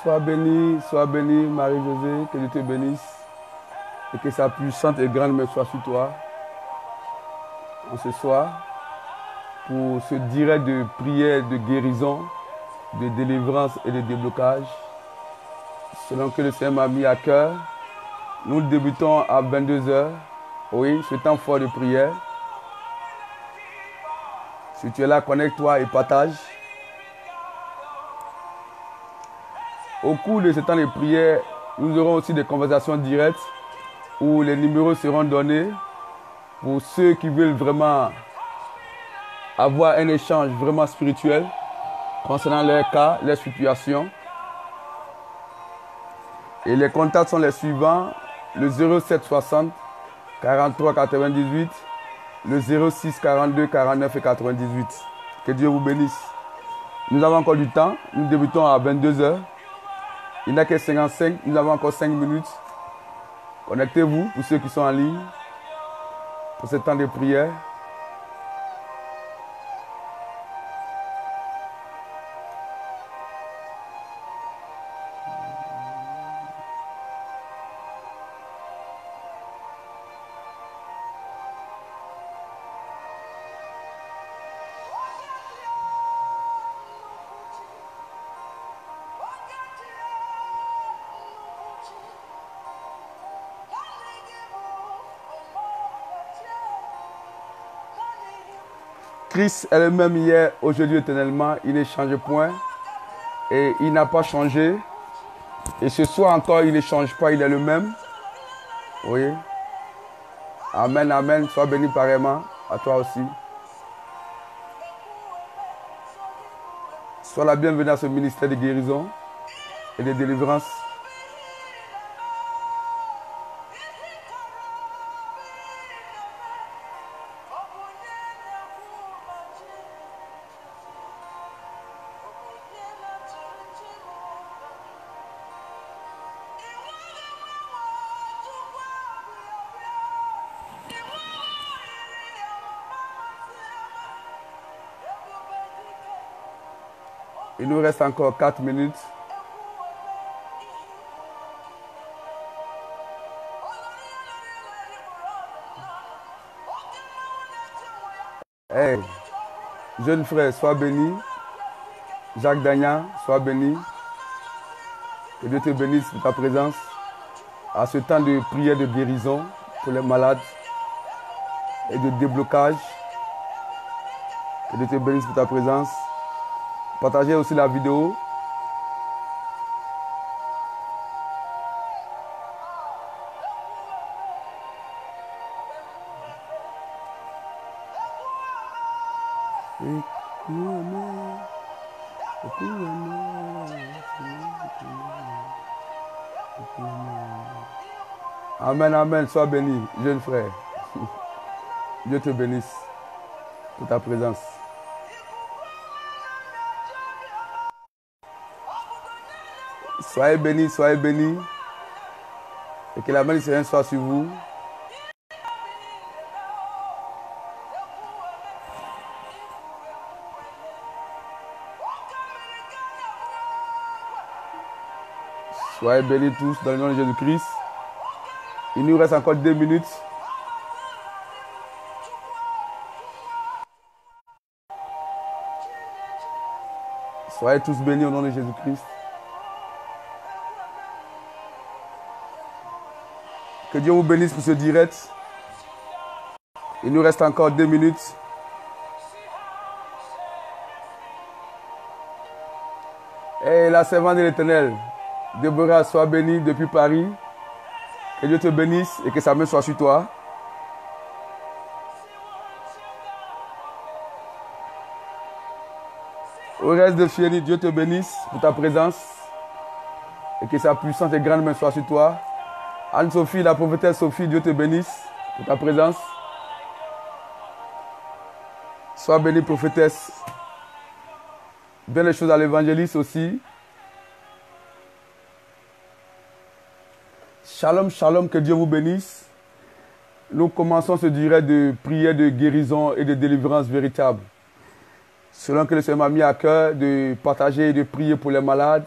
sois bénie, Marie-Josée, que Dieu te bénisse et que sa puissante et grande main soit sur toi en ce soir pour ce direct de prière, de guérison, de délivrance et de déblocage. Selon que le Seigneur m'a mis à cœur, nous débutons à 22 h. Oui, ce temps fort de prière. Si tu es là, connecte-toi et partage. Au cours de ce temps de prière, nous aurons aussi des conversations directes où les numéros seront donnés pour ceux qui veulent vraiment avoir un échange vraiment spirituel concernant leur cas, leur situation. Et les contacts sont les suivants: le 07 60 43 98, le 06 42 49 et 98. Que Dieu vous bénisse. Nous avons encore du temps. Nous débutons à 22 h. Il n'y a que 55. Nous avons encore 5 minutes. Connectez-vous pour ceux qui sont en ligne pour ce temps de prière. Christ est le même hier, aujourd'hui, éternellement. Il ne change point. Et il n'a pas changé. Et ce soir encore, il ne change pas. Il est le même. Oui. Amen, amen. Sois béni pareillement. À toi aussi. Sois la bienvenue à ce ministère de guérison et de délivrance. Il nous reste encore 4 minutes. Hey, jeune frère, sois béni. Jacques Dagnan, sois béni. Que Dieu te bénisse pour ta présence à ce temps de prière de guérison pour les malades et de déblocage. Que Dieu te bénisse pour ta présence. Partagez aussi la vidéo. Amen, amen. Sois béni, jeune frère. Dieu te bénisse pour ta présence. Soyez bénis, soyez bénis. Et que la main du Seigneur soit sur vous. Soyez bénis tous dans le nom de Jésus-Christ. Il nous reste encore 2 minutes. Soyez tous bénis au nom de Jésus-Christ. Que Dieu vous bénisse pour ce direct. Il nous reste encore 2 minutes. Et la servante de l'Éternel, Déborah, sois bénie depuis Paris. Que Dieu te bénisse et que sa main soit sur toi. Au reste de Fieni, Dieu te bénisse pour ta présence et que sa puissante et grande main soit sur toi. Anne-Sophie, la prophétesse Sophie, Dieu te bénisse pour ta présence. Sois bénie, prophétesse. Bien les choses à l'évangéliste aussi. Shalom, shalom, que Dieu vous bénisse. Nous commençons ce direct de prière de guérison et de délivrance véritable. Selon que le Seigneur m'a mis à cœur de partager et de prier pour les malades,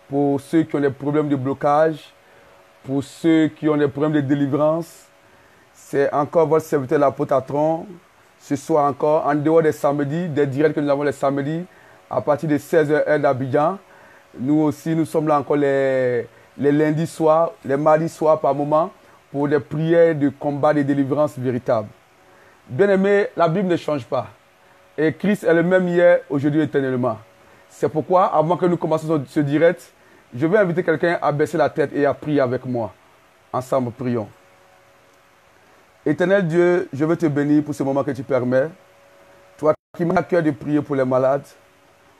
pour ceux qui ont des problèmes de blocage, pour ceux qui ont des problèmes de délivrance. C'est encore votre serviteur l'apôtre Atron. Ce soir encore, en dehors des samedis, des directs que nous avons les samedis, à partir de 16h d'Abidjan. Nous aussi, nous sommes là encore les lundis soirs, les mardis soirs par moment, pour des prières de combat, de délivrance véritable. Bien-aimés, la Bible ne change pas. Et Christ est le même hier, aujourd'hui, éternellement. C'est pourquoi, avant que nous commencions ce direct, je vais inviter quelqu'un à baisser la tête et à prier avec moi. Ensemble, prions. Éternel Dieu, je veux te bénir pour ce moment que tu permets. Toi qui m'as à cœur de prier pour les malades.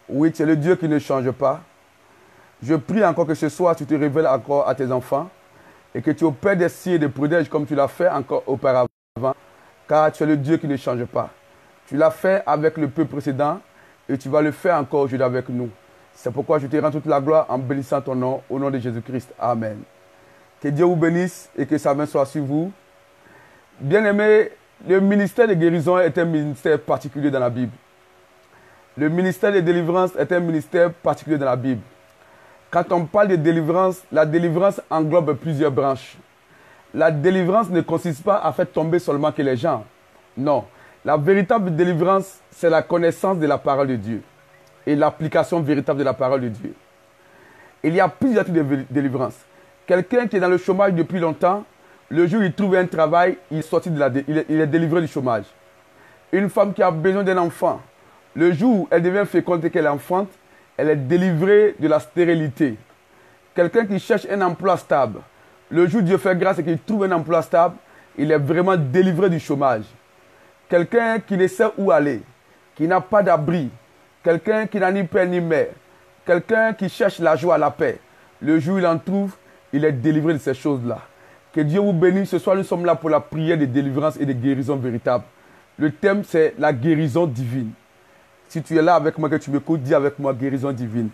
Oui, tu es le Dieu qui ne change pas. Je prie encore que ce soir, tu te révèles encore à tes enfants et que tu opères des signes et des prodiges comme tu l'as fait encore auparavant, car tu es le Dieu qui ne change pas. Tu l'as fait avec le peuple précédent et tu vas le faire encore aujourd'hui avec nous. C'est pourquoi je te rends toute la gloire en bénissant ton nom, au nom de Jésus-Christ. Amen. Que Dieu vous bénisse et que sa main soit sur vous. Bien-aimés, le ministère de guérison est un ministère particulier dans la Bible. Le ministère de délivrance est un ministère particulier dans la Bible. Quand on parle de délivrance, la délivrance englobe plusieurs branches. La délivrance ne consiste pas à faire tomber seulement que les gens. Non. La véritable délivrance, c'est la connaissance de la parole de Dieu et l'application véritable de la parole de Dieu. Il y a plusieurs types de délivrance. Quelqu'un qui est dans le chômage depuis longtemps, le jour où il trouve un travail, il est délivré du chômage. Une femme qui a besoin d'un enfant, le jour où elle devient féconde et qu'elle enfante, elle est délivrée de la stérilité. Quelqu'un qui cherche un emploi stable, le jour où Dieu fait grâce et qu'il trouve un emploi stable, il est vraiment délivré du chômage. Quelqu'un qui ne sait où aller, qui n'a pas d'abri, quelqu'un qui n'a ni père ni mère, quelqu'un qui cherche la joie, la paix, le jour où il en trouve, il est délivré de ces choses-là. Que Dieu vous bénisse. Ce soir, nous sommes là pour la prière de délivrance et de guérison véritable. Le thème, c'est la guérison divine. Si tu es là avec moi, que tu m'écoutes, dis avec moi guérison divine.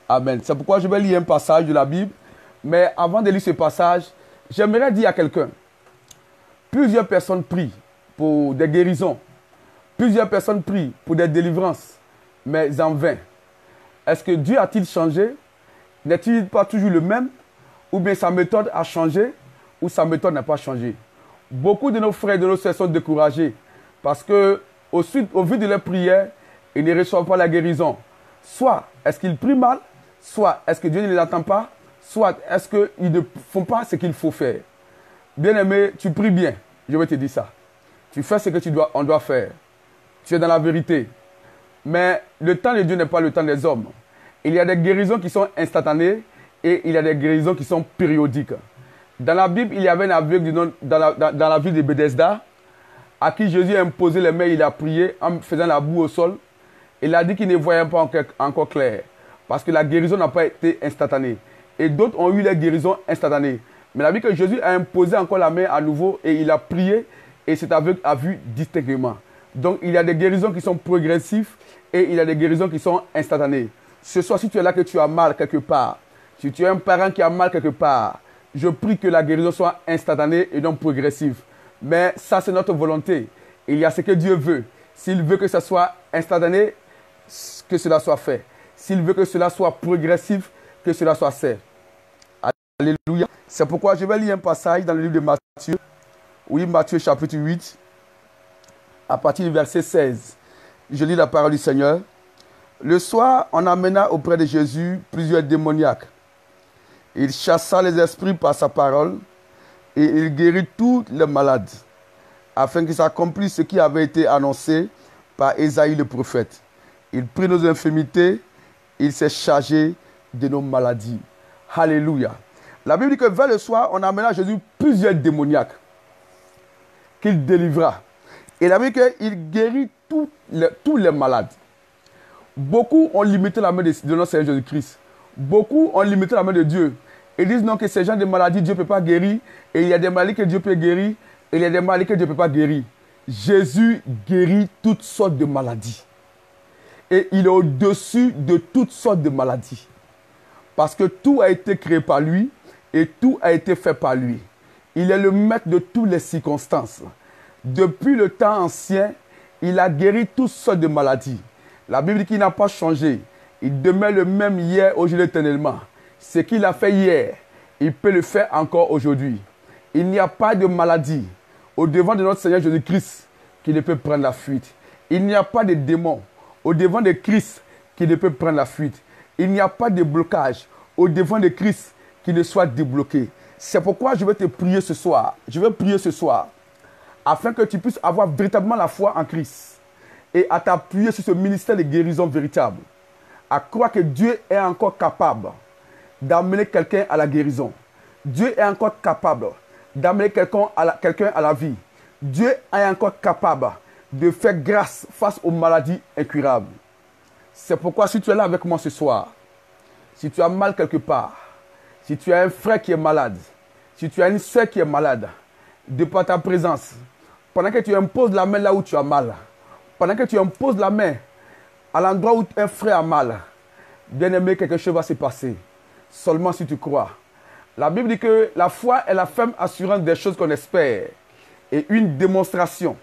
Amen. C'est pourquoi je vais lire un passage de la Bible. Mais avant de lire ce passage, j'aimerais dire à quelqu'un, plusieurs personnes prient pour des guérisons. Plusieurs personnes prient pour des délivrances, mais en vain. Est-ce que Dieu a-t-il changé? N'est-il pas toujours le même? Ou bien sa méthode a changé? Ou sa méthode n'a pas changé? Beaucoup de nos frères et de nos sœurs sont découragés parce que au vu de leurs prières, ils ne reçoivent pas la guérison. Soit est-ce qu'ils prient mal, soit est-ce que Dieu ne les attend pas, soit est-ce qu'ils ne font pas ce qu'il faut faire. Bien-aimé, tu pries bien, je vais te dire ça. Tu fais ce que on doit faire. Tu es dans la vérité. Mais le temps de Dieu n'est pas le temps des hommes. Il y a des guérisons qui sont instantanées et il y a des guérisons qui sont périodiques. Dans la Bible, il y avait un aveugle dans la ville de Bethesda à qui Jésus a imposé les mains, il a prié en faisant la boue au sol. Il a dit qu'il ne voyait pas encore clair parce que la guérison n'a pas été instantanée. Et d'autres ont eu les guérisons instantanées. Mais la Bible que Jésus a imposé encore la main à nouveau et il a prié et cet aveugle a vu distinctement. Donc il y a des guérisons qui sont progressives et il y a des guérisons qui sont instantanées. Ce soir, si tu es là que tu as mal quelque part, si tu es un parent qui a mal quelque part, je prie que la guérison soit instantanée et non progressive. Mais ça, c'est notre volonté. Il y a ce que Dieu veut. S'il veut que ça soit instantané, que cela soit fait. S'il veut que cela soit progressif, que cela soit fait. Alléluia. C'est pourquoi je vais lire un passage dans le livre de Matthieu. Oui, Matthieu chapitre 8, à partir du verset 16. Je lis la parole du Seigneur. Le soir, on amena auprès de Jésus plusieurs démoniaques. Il chassa les esprits par sa parole et il guérit tous les malades, afin qu'il s'accomplisse ce qui avait été annoncé par Ésaïe le prophète. Il prit nos infirmités, il s'est chargé de nos maladies. Alléluia. La Bible dit que vers le soir, on amena à Jésus plusieurs démoniaques qu'il délivra. Et la Bible dit qu'il guérit tous les malades. Beaucoup ont limité la main de notre Seigneur Jésus-Christ. Beaucoup ont limité la main de Dieu. Ils disent non que ces gens de maladies, Dieu ne peut pas guérir. Et il y a des maladies que Dieu peut guérir. Et il y a des maladies que Dieu ne peut pas guérir. Jésus guérit toutes sortes de maladies. Et il est au-dessus de toutes sortes de maladies. Parce que tout a été créé par lui et tout a été fait par lui. Il est le maître de toutes les circonstances. Depuis le temps ancien, il a guéri toutes sortes de maladies. La Bible dit qu'il n'a pas changé. Il demeure le même hier, aujourd'hui, éternellement. Ce qu'il a fait hier, il peut le faire encore aujourd'hui. Il n'y a pas de maladie au devant de notre Seigneur Jésus-Christ qui ne peut prendre la fuite. Il n'y a pas de démon au devant de Christ qui ne peut prendre la fuite. Il n'y a pas de blocage au devant de Christ qui ne soit débloqué. C'est pourquoi je vais te prier ce soir. Je vais prier ce soir afin que tu puisses avoir véritablement la foi en Christ et à t'appuyer sur ce ministère de guérison véritable. À croire que Dieu est encore capable d'amener quelqu'un à la guérison. Dieu est encore capable d'amener quelqu'un à la vie. Dieu est encore capable de faire grâce face aux maladies incurables. C'est pourquoi si tu es là avec moi ce soir, si tu as mal quelque part, si tu as un frère qui est malade, si tu as une soeur qui est malade, de par ta présence, pendant que tu imposes la main là où tu as mal, pendant que tu imposes la main à l'endroit où un frère a mal, bien aimé, quelque chose va se passer. Seulement si tu crois. La Bible dit que la foi est la ferme assurance des choses qu'on espère et une démonstration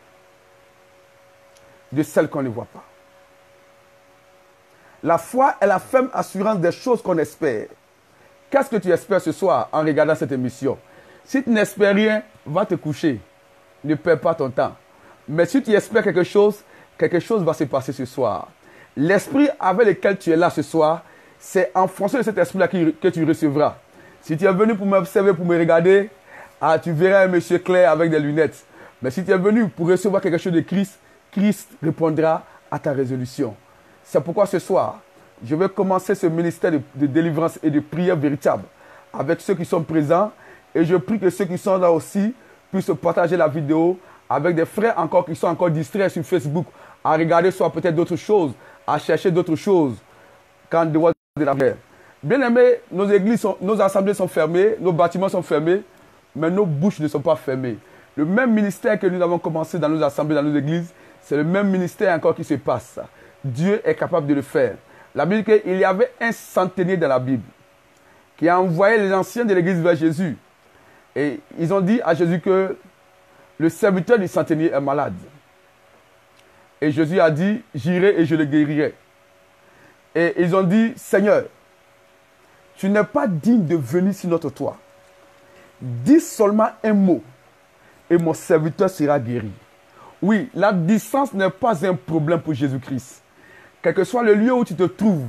de celles qu'on ne voit pas. La foi est la ferme assurance des choses qu'on espère. Qu'est-ce que tu espères ce soir en regardant cette émission? Si tu n'espères rien, va te coucher. Ne perds pas ton temps. Mais si tu espères quelque chose va se passer ce soir. L'esprit avec lequel tu es là ce soir, c'est en fonction de cet esprit-là que tu recevras. Si tu es venu pour m'observer, pour me regarder, tu verras un monsieur clair avec des lunettes. Mais si tu es venu pour recevoir quelque chose de Christ, Christ répondra à ta résolution. C'est pourquoi ce soir, je vais commencer ce ministère de délivrance et de prière véritable avec ceux qui sont présents. Et je prie que ceux qui sont là aussi puissent partager la vidéo avec des frères encore qui sont encore distraits sur Facebook, à regarder soit peut-être d'autres choses, à chercher d'autres choses qu'en dehors de la guerre. Bien aimés, nos églises, nos assemblées sont fermées, nos bâtiments sont fermés, mais nos bouches ne sont pas fermées. Le même ministère que nous avons commencé dans nos assemblées, dans nos églises, c'est le même ministère encore qui se passe. Dieu est capable de le faire. La Bible dit qu'il y avait un centenier dans la Bible qui a envoyé les anciens de l'église vers Jésus. Et ils ont dit à Jésus que le serviteur du centenier est malade. Et Jésus a dit, j'irai et je le guérirai. Et ils ont dit, Seigneur, tu n'es pas digne de venir sur notre toit. Dis seulement un mot et mon serviteur sera guéri. Oui, la distance n'est pas un problème pour Jésus-Christ. Quel que soit le lieu où tu te trouves,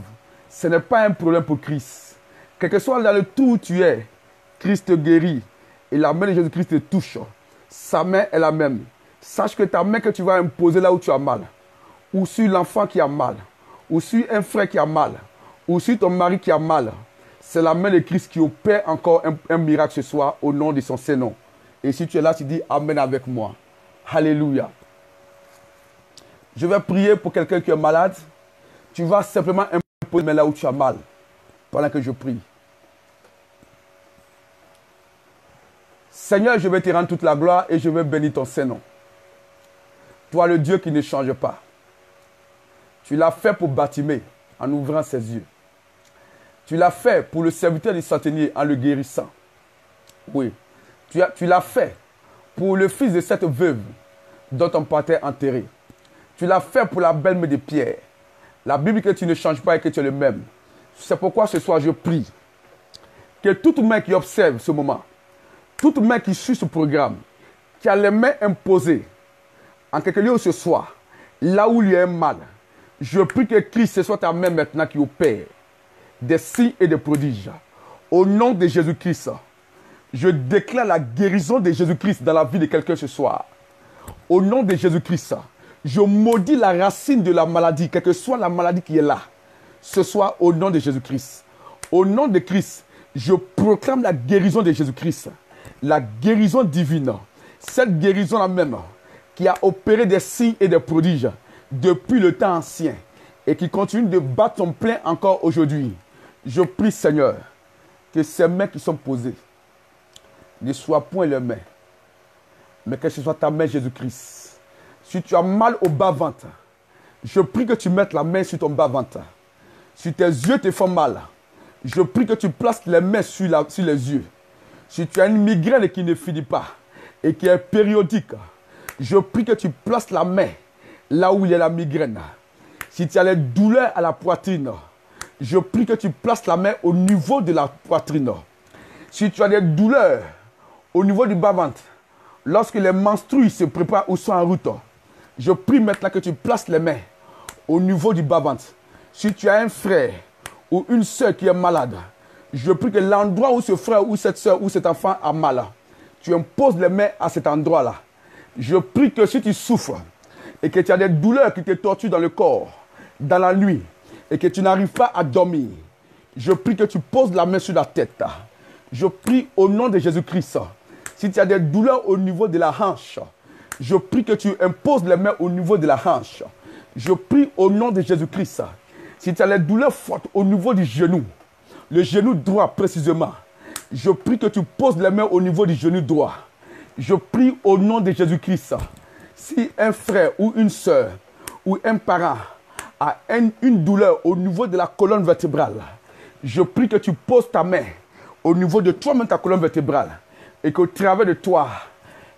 ce n'est pas un problème pour Christ. Quel que soit dans le tout où tu es, Christ te guérit et la main de Jésus-Christ te touche. Sa main est la même. Sache que ta main que tu vas imposer là où tu as mal, ou sur l'enfant qui a mal, ou sur un frère qui a mal, ou sur ton mari qui a mal, c'est la main de Christ qui opère encore un miracle ce soir au nom de son Saint-Nom. Et si tu es là, tu dis Amen avec moi. Alléluia. Je vais prier pour quelqu'un qui est malade. Tu vas simplement imposer la main là où tu as mal, pendant que je prie. Seigneur, je vais te rendre toute la gloire et je vais bénir ton Saint-Nom. Toi, le Dieu qui ne change pas. Tu l'as fait pour Bartimée en ouvrant ses yeux. Tu l'as fait pour le serviteur du centenier en le guérissant. Oui. Tu l'as fait pour le fils de cette veuve dont on partait enterré. Tu l'as fait pour la belle-mère de Pierre. La Bible dit que tu ne changes pas et que tu es le même. C'est pourquoi ce soir je prie que toute main qui observe ce moment, toute main qui suit ce programme, qui a les mains imposées en quelque lieu ce soir, là où il y a un mal, je prie que Christ, ce soit ta main maintenant qui opère des signes et des prodiges. Au nom de Jésus-Christ, je déclare la guérison de Jésus-Christ dans la vie de quelqu'un ce soir. Au nom de Jésus-Christ, je maudis la racine de la maladie, quelle que soit la maladie qui est là. Ce soir, au nom de Jésus-Christ. Au nom de Christ, je proclame la guérison de Jésus-Christ. La guérison divine. Cette guérison-là même, qui a opéré des signes et des prodiges depuis le temps ancien et qui continue de battre son plein encore aujourd'hui. Je prie, Seigneur, que ces mains qui sont posées ne soient point les mains, mais que ce soit ta main, Jésus-Christ. Si tu as mal au bas-ventre, je prie que tu mettes la main sur ton bas-ventre. Si tes yeux te font mal, je prie que tu places les mains sur les yeux. Si tu as une migraine qui ne finit pas et qui est périodique, je prie que tu places la main là où il y a la migraine. Si tu as les douleurs à la poitrine, je prie que tu places la main au niveau de la poitrine. Si tu as des douleurs au niveau du bas-ventre, lorsque les menstrues se préparent ou sont en route, je prie maintenant que tu places les mains au niveau du bas-ventre. Si tu as un frère ou une soeur qui est malade, je prie que l'endroit où ce frère ou cette soeur ou cet enfant a mal, tu imposes les mains à cet endroit-là. Je prie que si tu souffres et que tu as des douleurs qui te torturent dans le corps, dans la nuit, et que tu n'arrives pas à dormir, je prie que tu poses la main sur la tête. Je prie au nom de Jésus-Christ. Si tu as des douleurs au niveau de la hanche, je prie que tu imposes les mains au niveau de la hanche. Je prie au nom de Jésus-Christ. Si tu as des douleurs fortes au niveau du genou, le genou droit précisément, je prie que tu poses les mains au niveau du genou droit. Je prie au nom de Jésus-Christ. Si un frère ou une soeur ou un parent a une douleur au niveau de la colonne vertébrale, je prie que tu poses ta main au niveau de toi-même ta colonne vertébrale et qu'au travers de toi,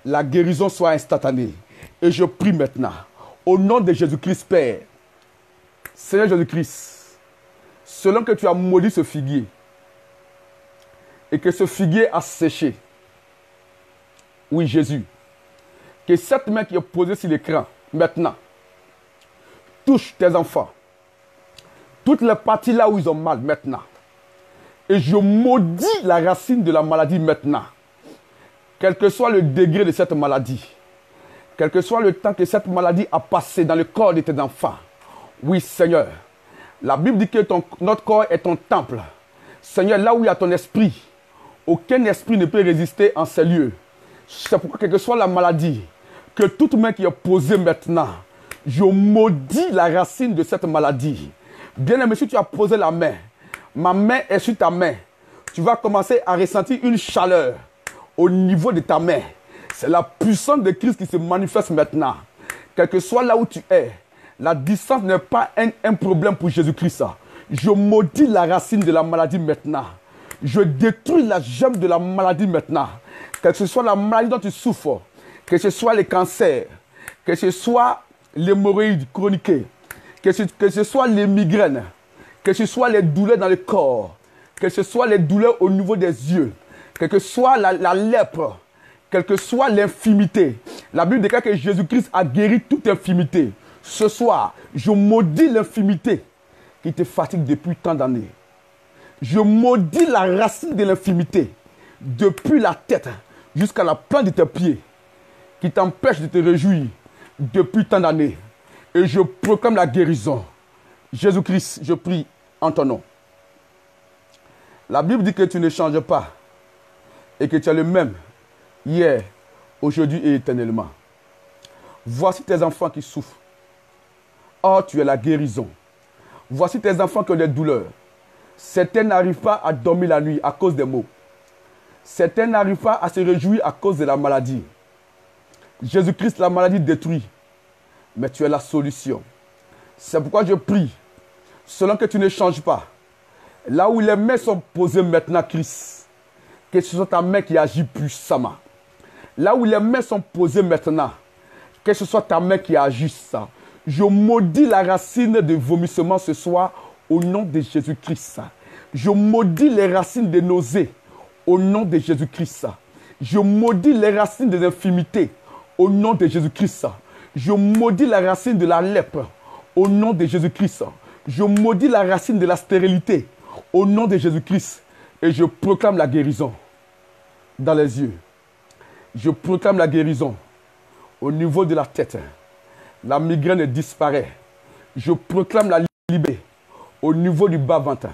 la guérison soit instantanée. Et je prie maintenant, au nom de Jésus-Christ, Père, Seigneur Jésus-Christ, selon que tu as maudit ce figuier et que ce figuier a séché, oui Jésus, que cette main qui est posée sur l'écran, maintenant, touche tes enfants, toutes les parties là où ils ont mal maintenant. Et je maudis la racine de la maladie maintenant. Quel que soit le degré de cette maladie, quel que soit le temps que cette maladie a passé dans le corps de tes enfants. Oui, Seigneur. La Bible dit que notre corps est ton temple. Seigneur, là où il y a ton esprit, aucun esprit ne peut résister en ces lieux. C'est pourquoi, quelle que soit la maladie, que toute main qui est posée maintenant, je maudis la racine de cette maladie. Bien-aimé, si tu as posé la main, ma main est sur ta main, tu vas commencer à ressentir une chaleur au niveau de ta main. C'est la puissance de Christ qui se manifeste maintenant. Quel que soit là où tu es, la distance n'est pas un problème pour Jésus-Christ. Je maudis la racine de la maladie maintenant. Je détruis la gemme de la maladie maintenant. Que ce soit la maladie dont tu souffres, que ce soit les cancers, que ce soit l'hémorroïde chronique, que ce soit les migraines, que ce soit les douleurs dans le corps, que ce soit les douleurs au niveau des yeux, quelle que soit la lèpre, quelle que soit l'infimité. La Bible déclare que Jésus-Christ a guéri toute infimité. Ce soir, je maudis l'infimité qui te fatigue depuis tant d'années. Je maudis la racine de l'infimité depuis la tête jusqu'à la plante de tes pieds qui t'empêche de te réjouir depuis tant d'années. Et je proclame la guérison. Jésus-Christ, je prie en ton nom. La Bible dit que tu ne changes pas et que tu es le même hier, aujourd'hui et éternellement. Voici tes enfants qui souffrent. Oh, tu es la guérison. Voici tes enfants qui ont des douleurs. Certains n'arrivent pas à dormir la nuit à cause des maux. Certains n'arrivent pas à se réjouir à cause de la maladie. Jésus-Christ, la maladie détruit. Mais tu es la solution. C'est pourquoi je prie, selon que tu ne changes pas, là où les mains sont posées maintenant, Christ, que ce soit ta main qui agit puissamment. Là où les mains sont posées maintenant, que ce soit ta main qui agisse. Je maudis la racine de vomissement ce soir au nom de Jésus-Christ. Je maudis les racines de nausées au nom de Jésus-Christ. Je maudis les racines des infimités au nom de Jésus-Christ. Je maudis la racine de la lèpre au nom de Jésus-Christ. Je maudis la racine de la stérilité au nom de Jésus-Christ. Et je proclame la guérison dans les yeux. Je proclame la guérison au niveau de la tête. La migraine disparaît. Je proclame la liberté au niveau du bas-ventre.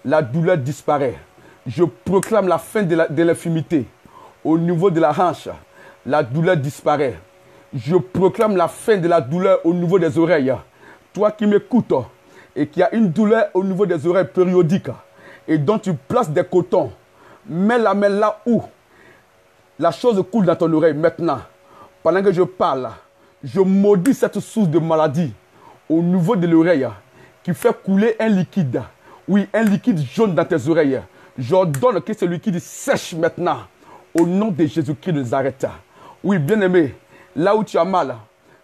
La douleur disparaît. Je proclame la fin de l'infimité au niveau de la hanche. La douleur disparaît. Je proclame la fin de la douleur au niveau des oreilles. Toi qui m'écoutes et qui as une douleur au niveau des oreilles périodiques et dont tu places des cotons, mets la main là où la chose coule dans ton oreille maintenant. Pendant que je parle, je maudis cette source de maladie au niveau de l'oreille qui fait couler un liquide. Oui, un liquide jaune dans tes oreilles. J'ordonne que ce liquide sèche maintenant au nom de Jésus-Christ de Nazareth. Oui, bien-aimé, là où tu as mal,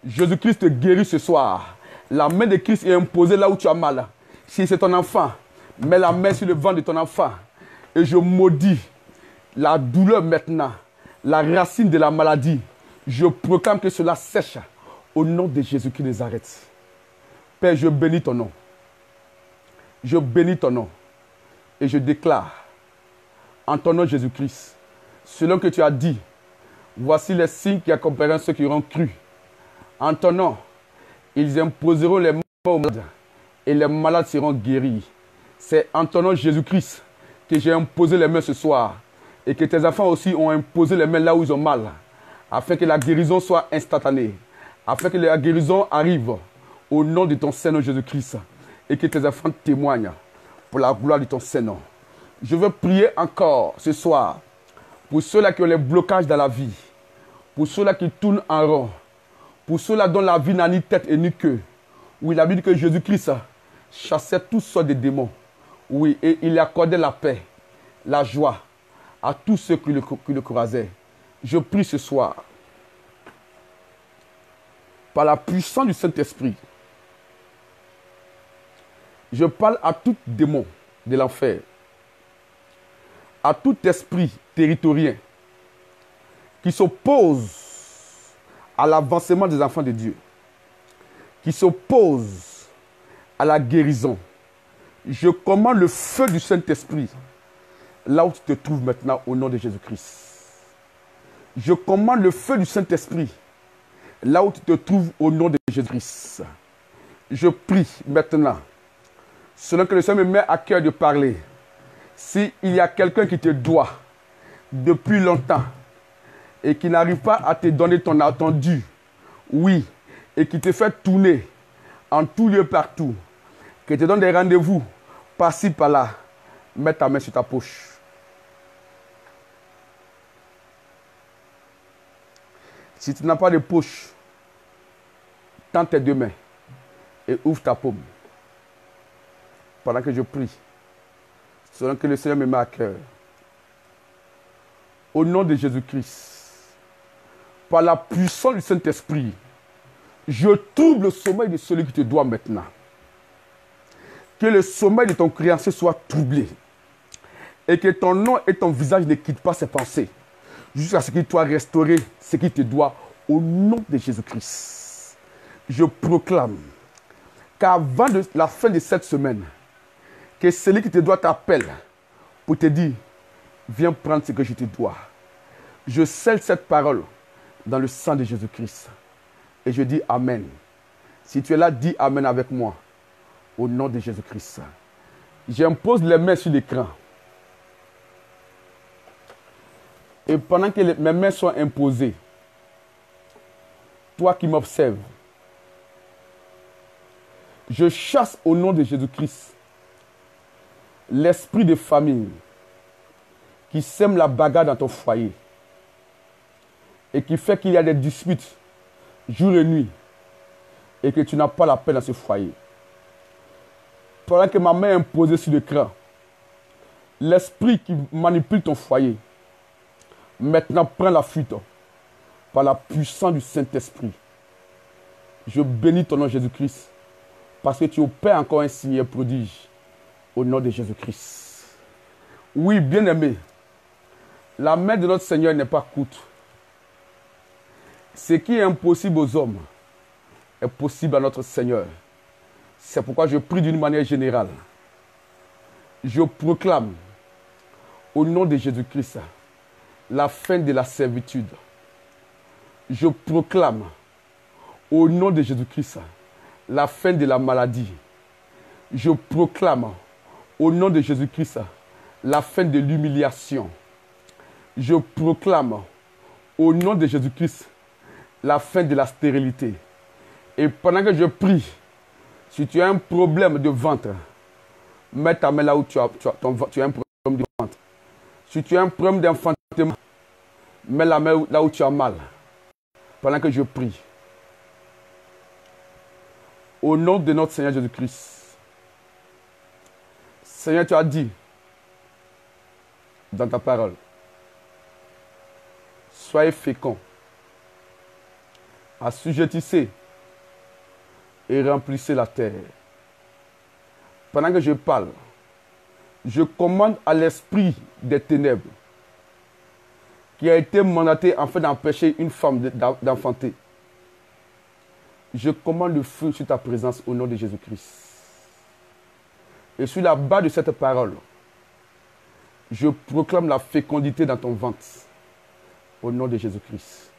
Jésus-Christ te guérit ce soir. La main de Christ est imposée là où tu as mal. Si c'est ton enfant, Mets la main sur le ventre de ton enfant. Et je maudis la douleur maintenant. La racine de la maladie. Je proclame que cela sèche. Au nom de Jésus qui les arrête. Père, je bénis ton nom. Je bénis ton nom. Et je déclare, en ton nom Jésus-Christ, selon que tu as dit, voici les signes qui accompagneront ceux qui auront cru. En ton nom, ils imposeront les mains aux malades et les malades seront guéris. C'est en ton nom Jésus-Christ que j'ai imposé les mains ce soir et que tes enfants aussi ont imposé les mains là où ils ont mal, afin que la guérison soit instantanée, afin que la guérison arrive au nom de ton Seigneur Jésus-Christ et que tes enfants témoignent pour la gloire de ton Seigneur. Je veux prier encore ce soir pour ceux-là qui ont les blocages dans la vie, pour ceux-là qui tournent en rond, pour ceux-là dont la vie n'a ni tête et ni queue. Oui, la Bible dit que Jésus-Christ chassait toutes sortes de démons. Oui, et il accordait la paix, la joie à tous ceux qui le croisaient. Je prie ce soir, par la puissance du Saint-Esprit, je parle à tout démon de l'enfer, à tout esprit territorien qui s'oppose à l'avancement des enfants de Dieu, qui s'oppose à la guérison. Je commande le feu du Saint-Esprit là où tu te trouves maintenant au nom de Jésus-Christ. Je commande le feu du Saint-Esprit là où tu te trouves au nom de Jésus-Christ. Je prie maintenant, selon que le Seigneur me met à cœur de parler, s'il y a quelqu'un qui te doit depuis longtemps et qui n'arrive pas à te donner ton attendu, oui, et qui te fait tourner en tout lieu partout, qui te donne des rendez-vous par-ci, par-là, mets ta main sur ta poche. Si tu n'as pas de poche, tends tes deux mains et ouvre ta paume. Pendant que je prie, selon que le Seigneur me met à cœur, au nom de Jésus-Christ, par la puissance du Saint-Esprit, je trouble le sommeil de celui qui te doit maintenant. Que le sommeil de ton créancier soit troublé. Et que ton nom et ton visage ne quittent pas ses pensées. Jusqu'à ce qu'il soit restauré, ce qui te doit, au nom de Jésus-Christ. Je proclame qu'avant la fin de cette semaine, que celui qui te doit t'appelle pour te dire, viens prendre ce que je te dois. Je scelle cette parole dans le sang de Jésus-Christ. Et je dis Amen. Si tu es là, dis Amen avec moi. Au nom de Jésus-Christ. J'impose les mains sur l'écran. Et pendant que mes mains sont imposées, toi qui m'observes, je chasse au nom de Jésus-Christ l'esprit de famille qui sème la bagarre dans ton foyer et qui fait qu'il y a des disputes jour et nuit et que tu n'as pas la paix dans ce foyer. Pendant que ma main est imposée sur l'écran, l'esprit qui manipule ton foyer, maintenant prend la fuite par la puissance du Saint-Esprit. Je bénis ton nom Jésus-Christ parce que tu opères encore un signe et prodige au nom de Jésus-Christ. Oui, bien-aimé, la main de notre Seigneur n'est pas courte. Ce qui est impossible aux hommes est possible à notre Seigneur. C'est pourquoi je prie d'une manière générale. Je proclame au nom de Jésus-Christ la fin de la servitude. Je proclame au nom de Jésus-Christ la fin de la maladie. Je proclame au nom de Jésus-Christ la fin de l'humiliation. Je proclame au nom de Jésus-Christ la fin de la stérilité. Et pendant que je prie, si tu as un problème de ventre, mets ta main là où tu as un problème de ventre. Si tu as un problème d'enfantement, mets la main là où tu as mal. Pendant que je prie. Au nom de notre Seigneur Jésus-Christ. Seigneur, tu as dit dans ta parole, soyez féconds, assujettissez et remplissez la terre. Pendant que je parle, Je commande à l'esprit des ténèbres qui a été mandaté afin d'empêcher une femme d'enfanter. Je commande le feu sur ta présence au nom de Jésus-Christ. Et sur la base de cette parole, je proclame la fécondité dans ton ventre au nom de Jésus-Christ.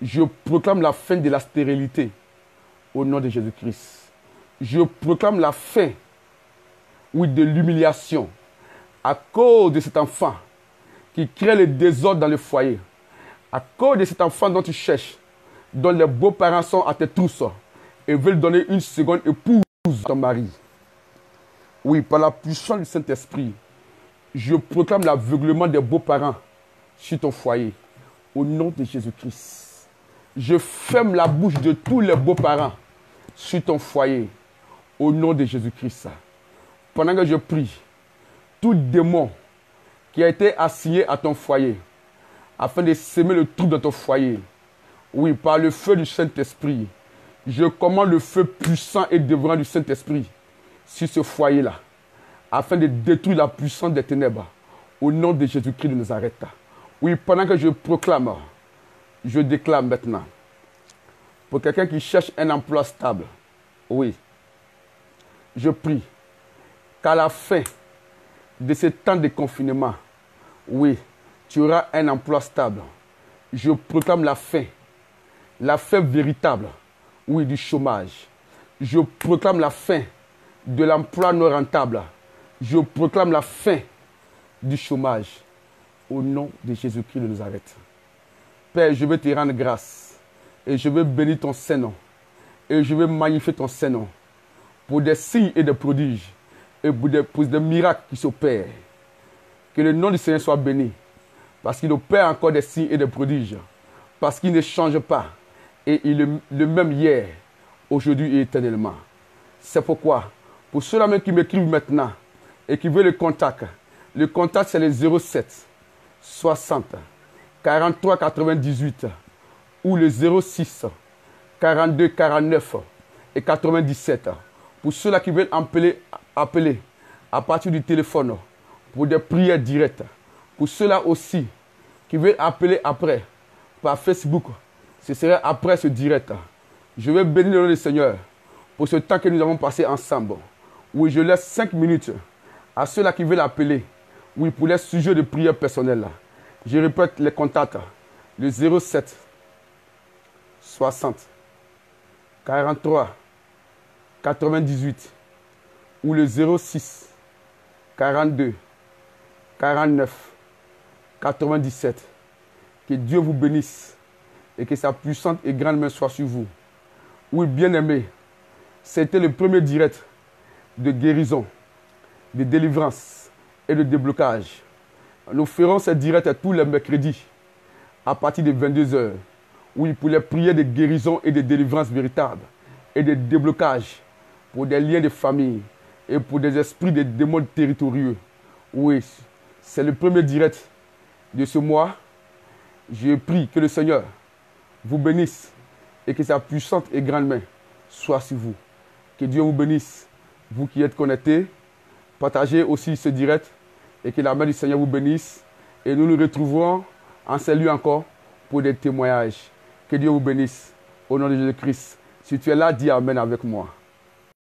Je proclame la fin de la stérilité au nom de Jésus-Christ. Je proclame la fin, oui, de l'humiliation à cause de cet enfant qui crée le désordre dans le foyer. À cause de cet enfant dont tu cherches, dont les beaux-parents sont à tes trousses et veulent donner une seconde épouse à ton mari. Oui, par la puissance du Saint-Esprit, je proclame l'aveuglement des beaux-parents sur ton foyer. Au nom de Jésus-Christ. Je ferme la bouche de tous les beaux-parents sur ton foyer. Au nom de Jésus-Christ. Pendant que je prie, tout démon qui a été assigné à ton foyer, afin de semer le trouble dans ton foyer, oui, par le feu du Saint-Esprit, je commande le feu puissant et dévorant du Saint-Esprit sur ce foyer-là, afin de détruire la puissance des ténèbres, au nom de Jésus-Christ de Nazareth. Oui, pendant que je proclame, je déclare maintenant, pour quelqu'un qui cherche un emploi stable, oui, je prie qu'à la fin de ce temps de confinement, oui, tu auras un emploi stable. Je proclame la fin véritable, oui, du chômage. Je proclame la fin de l'emploi non rentable. Je proclame la fin du chômage au nom de Jésus-Christ de Nazareth. Père, je veux te rendre grâce et je veux bénir ton Saint-Nom et je veux magnifier ton Saint-Nom pour des signes et des prodiges et pour des miracles qui s'opèrent. Que le nom du Seigneur soit béni parce qu'il opère encore des signes et des prodiges, parce qu'il ne change pas et il est le même hier, aujourd'hui et éternellement. C'est pourquoi, pour ceux-là même qui m'écrivent maintenant et qui veulent le contact c'est le 07 60 43 98 ou le 06 42 49 et 97. Pour ceux-là qui veulent appeler à partir du téléphone pour des prières directes. Pour ceux-là aussi qui veulent appeler après par Facebook, ce serait après ce direct. Je vais bénir le nom du Seigneur pour ce temps que nous avons passé ensemble. Oui, je laisse 5 minutes à ceux-là qui veulent appeler. Oui, pour les sujets de prière personnelle. Je répète les contacts. Le 07 60 43 98 ou le 06 42 49 97. Que Dieu vous bénisse et que sa puissante et grande main soit sur vous. Oui, bien-aimés, c'était le premier direct de guérison, de délivrance et de déblocage. Nous ferons ce direct tous les mercredis à partir de 22 h. Oui, pour les prières de guérison et de délivrance véritable et de déblocage pour des liens de famille et pour des esprits de démons territoriaux. Oui, c'est le premier direct de ce mois. Je prie que le Seigneur vous bénisse et que sa puissante et grande main soit sur vous. Que Dieu vous bénisse, vous qui êtes connectés. Partagez aussi ce direct et que la main du Seigneur vous bénisse. Et nous nous retrouverons en ces lieux encore pour des témoignages. Que Dieu vous bénisse au nom de Jésus-Christ. Si tu es là, dis Amen avec moi.